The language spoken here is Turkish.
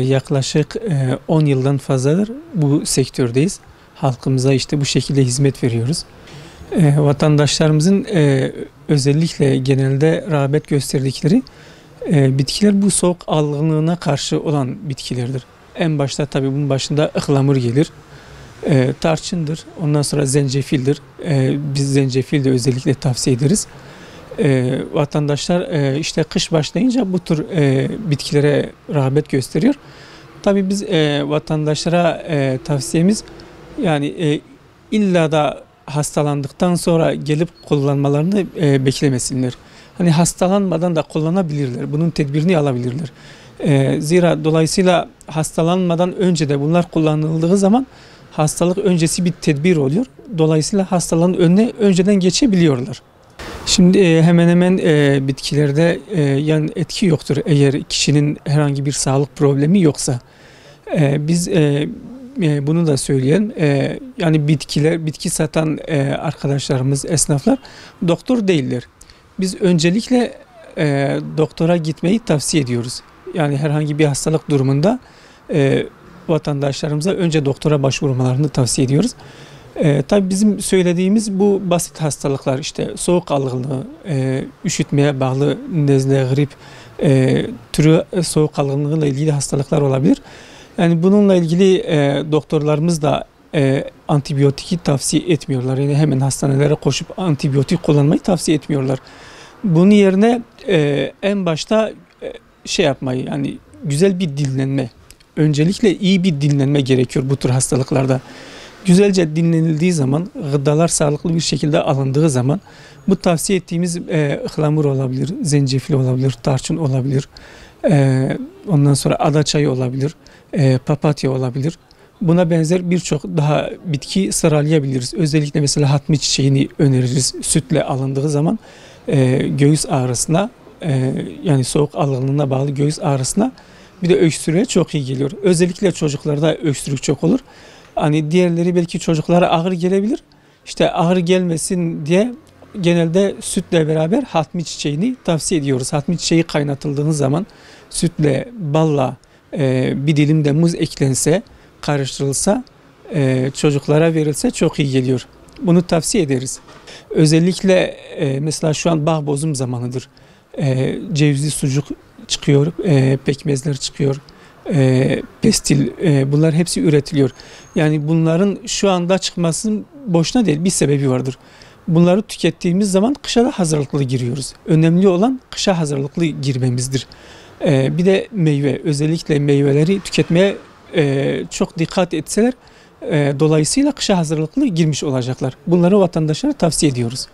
Yaklaşık 10 yıldan fazladır bu sektördeyiz. Halkımıza işte bu şekilde hizmet veriyoruz. Vatandaşlarımızın özellikle genelde rağbet gösterdikleri bitkiler bu soğuk algınlığına karşı olan bitkilerdir. En başta tabii bunun başında ıhlamur gelir, tarçındır, ondan sonra zencefildir. Biz zencefil de özellikle tavsiye ederiz. Vatandaşlar işte kış başlayınca bu tür bitkilere rağbet gösteriyor. Tabii biz vatandaşlara tavsiyemiz yani illa da hastalandıktan sonra gelip kullanmalarını beklemesinler. Hani hastalanmadan da kullanabilirler. Bunun tedbirini alabilirler. Zira dolayısıyla hastalanmadan önce de bunlar kullanıldığı zaman hastalık öncesi bir tedbir oluyor. Dolayısıyla hastalığın önüne önceden geçebiliyorlar. Şimdi hemen hemen bitkilerde yan etki yoktur eğer kişinin herhangi bir sağlık problemi yoksa. Biz bunu da söyleyelim. Yani bitki satan arkadaşlarımız, esnaflar doktor değiller. Biz öncelikle doktora gitmeyi tavsiye ediyoruz. Yani herhangi bir hastalık durumunda vatandaşlarımıza önce doktora başvurmalarını tavsiye ediyoruz. Tabii bizim söylediğimiz bu basit hastalıklar işte soğuk algınlığı, üşütmeye bağlı nezle, grip türü soğuk algınlığıyla ilgili hastalıklar olabilir. Yani bununla ilgili doktorlarımız da antibiyotik tavsiye etmiyorlar. Yani hemen hastanelere koşup antibiyotik kullanmayı tavsiye etmiyorlar. Bunun yerine en başta şey yapmayı yani güzel bir dinlenme, öncelikle iyi bir dinlenme gerekiyor bu tür hastalıklarda. Güzelce dinlenildiği zaman, gıdalar sağlıklı bir şekilde alındığı zaman bu tavsiye ettiğimiz ıhlamur olabilir, zencefil olabilir, tarçın olabilir, ondan sonra ada çayı olabilir, papatya olabilir. Buna benzer birçok daha bitki sıralayabiliriz. Özellikle mesela hatmi çiçeğini öneririz. Sütle alındığı zaman göğüs ağrısına yani soğuk algınlığına bağlı göğüs ağrısına bir de öksürüğe çok iyi geliyor. Özellikle çocuklarda öksürük çok olur. Hani diğerleri belki çocuklara ağır gelebilir. İşte ağır gelmesin diye genelde sütle beraber hatmi çiçeğini tavsiye ediyoruz. Hatmi çiçeği kaynatıldığın zaman sütle, balla bir dilim de muz eklense, karıştırılsa, çocuklara verilse çok iyi geliyor. Bunu tavsiye ederiz. Özellikle mesela şu an bağ bozum zamanıdır. Cevizli sucuk çıkıyor, pekmezler çıkıyor. Pestil bunlar hepsi üretiliyor. Yani bunların şu anda çıkmasının boşuna değil bir sebebi vardır. Bunları tükettiğimiz zaman kışa da hazırlıklı giriyoruz. Önemli olan kışa hazırlıklı girmemizdir. Bir de meyve özellikle meyveleri tüketmeye çok dikkat etseler dolayısıyla kışa hazırlıklı girmiş olacaklar. Bunları vatandaşlara tavsiye ediyoruz.